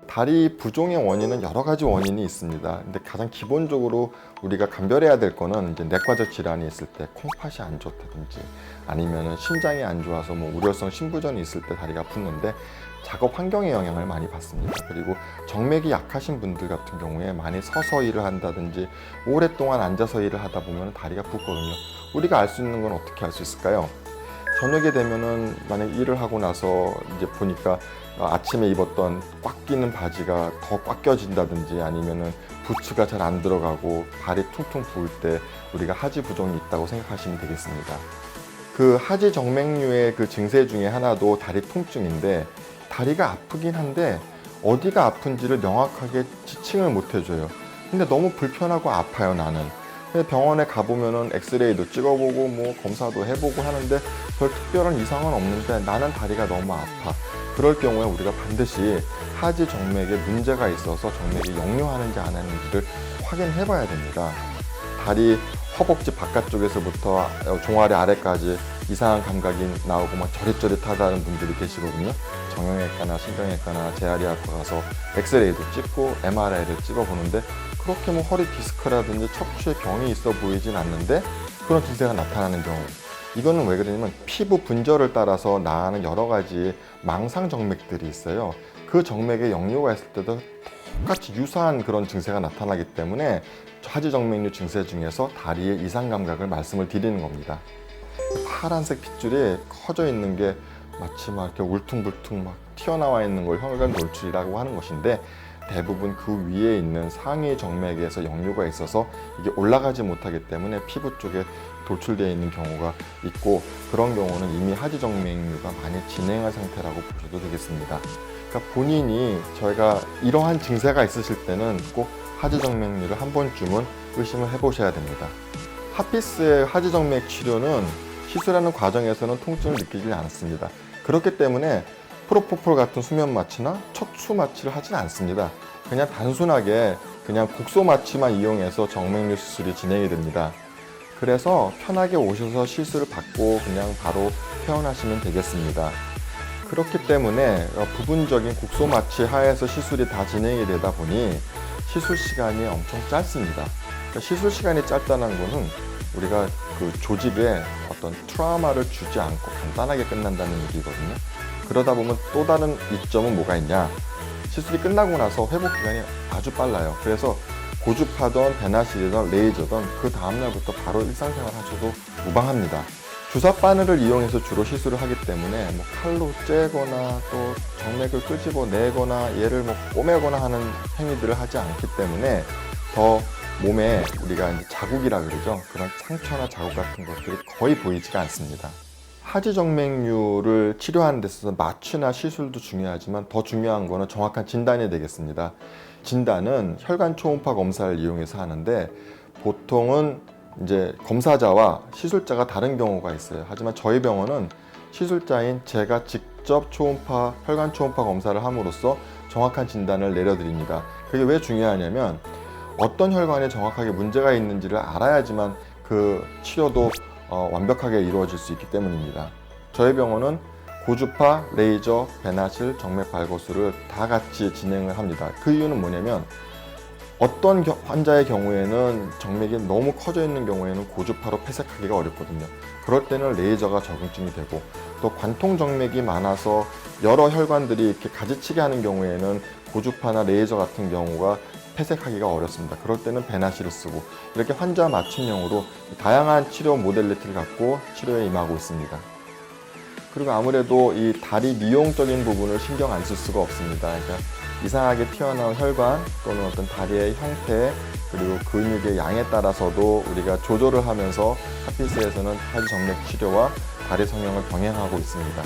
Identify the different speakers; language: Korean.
Speaker 1: 다리 부종의 원인은 여러 가지 원인이 있습니다. 근데 가장 기본적으로 우리가 감별해야 될 거는 이제 내과적 질환이 있을 때 콩팥이 안 좋다든지 아니면은 심장이 안 좋아서 뭐 우려성 심부전이 있을 때 다리가 붓는데 작업 환경의 영향을 많이 받습니다. 그리고 정맥이 약하신 분들 같은 경우에 많이 서서 일을 한다든지 오랫동안 앉아서 일을 하다 보면 다리가 붓거든요. 우리가 알 수 있는 건 어떻게 알 수 있을까요? 저녁에 되면은 만약 일을 하고 나서 이제 보니까 아침에 입었던 꽉 끼는 바지가 더 꽉 껴진다든지 아니면은 부츠가 잘 안 들어가고 발이 퉁퉁 부을 때 우리가 하지 부종이 있다고 생각하시면 되겠습니다. 그 하지 정맥류의 그 증세 중에 하나도 다리 통증인데 다리가 아프긴 한데 어디가 아픈지를 명확하게 지칭을 못 해줘요. 근데 너무 불편하고 아파요, 나는. 병원에 가보면은 엑스레이도 찍어보고 뭐 검사도 해보고 하는데 별 특별한 이상은 없는데 나는 다리가 너무 아파. 그럴 경우에 우리가 반드시 하지 정맥에 문제가 있어서 정맥이 역류하는지 안 하는지를 확인해 봐야 됩니다. 다리 허벅지 바깥쪽에서부터 종아리 아래까지 이상한 감각이 나오고 막 저릿저릿하다는 분들이 계시거든요. 정형외과나 신경외과나 재활의학과 가서 엑스레이도 찍고 MRI를 찍어보는데 그렇게 뭐 허리 디스크라든지 척추에 병이 있어 보이진 않는데 그런 증세가 나타나는 경우, 이거는 왜 그러냐면 피부 분절을 따라서 나는 여러 가지 망상 정맥들이 있어요. 그 정맥에 역류가 있을 때도 똑같이 유사한 그런 증세가 나타나기 때문에 하지정맥류 증세 중에서 다리의 이상 감각을 말씀을 드리는 겁니다. 파란색 핏줄이 커져 있는 게 마치 막 이렇게 울퉁불퉁 막 튀어나와 있는 걸 혈관 돌출이라고 하는 것인데 대부분 그 위에 있는 상위 정맥에서 역류가 있어서 이게 올라가지 못하기 때문에 피부 쪽에 돌출되어 있는 경우가 있고, 그런 경우는 이미 하지정맥류가 많이 진행한 상태라고 보셔도 되겠습니다. 그러니까 본인이 저희가 이러한 증세가 있으실 때는 꼭 하지정맥류를 한 번쯤은 의심을 해보셔야 됩니다. 하피스의 하지정맥 치료는 시술하는 과정에서는 통증을 느끼지 않습니다. 그렇기 때문에 프로포폴 같은 수면 마취나 척추 마취를 하지는 않습니다. 그냥 단순하게 그냥 국소 마취만 이용해서 정맥류 수술이 진행이 됩니다. 그래서 편하게 오셔서 시술을 받고 그냥 바로 퇴원하시면 되겠습니다. 그렇기 때문에 부분적인 국소 마취 하에서 시술이 다 진행이 되다 보니 시술 시간이 엄청 짧습니다. 그러니까 시술 시간이 짧다는 것은 우리가 그 조직에 어떤 트라우마를 주지 않고 간단하게 끝난다는 얘기거든요. 그러다 보면 또 다른 이점은 뭐가 있냐? 시술이 끝나고 나서 회복 기간이 아주 빨라요. 그래서 고주파든 배나실이든 레이저든 그 다음날부터 바로 일상생활 하셔도 무방합니다. 주사 바늘을 이용해서 주로 시술을 하기 때문에 뭐 칼로 째거나 또 정맥을 끄집어내거나 얘를 뭐 꼬매거나 하는 행위들을 하지 않기 때문에 더 몸에 우리가 이제 자국이라 그러죠. 그런 상처나 자국 같은 것들이 거의 보이지가 않습니다. 하지정맥류를 치료하는 데 있어서 마취나 시술도 중요하지만 더 중요한 거는 정확한 진단이 되겠습니다. 진단은 혈관 초음파 검사를 이용해서 하는데 보통은 이제 검사자와 시술자가 다른 경우가 있어요. 하지만 저희 병원은 시술자인 제가 직접 혈관 초음파 검사를 함으로써 정확한 진단을 내려드립니다. 그게 왜 중요하냐면 어떤 혈관에 정확하게 문제가 있는지를 알아야지만 그 치료도 완벽하게 이루어질 수 있기 때문입니다. 저희 병원은 고주파, 레이저, 배나실, 정맥 발고술을 다 같이 진행을 합니다. 그 이유는 뭐냐면 어떤 환자의 경우에는 정맥이 너무 커져 있는 경우에는 고주파로 폐색하기가 어렵거든요. 그럴 때는 레이저가 적응증이 되고, 또 관통 정맥이 많아서 여러 혈관들이 이렇게 가지치게 하는 경우에는 고주파나 레이저 같은 경우가 폐색하기가 어렵습니다. 그럴 때는 배나실을 쓰고, 이렇게 환자 맞춤형으로 다양한 치료 모델리티를 갖고 치료에 임하고 있습니다. 그리고 아무래도 이 다리 미용적인 부분을 신경 안 쓸 수가 없습니다. 그러니까 이상하게 튀어나온 혈관 또는 어떤 다리의 형태 그리고 근육의 양에 따라서도 우리가 조절을 하면서 하피스에서는 하지정맥 치료와 다리 성형을 병행하고 있습니다.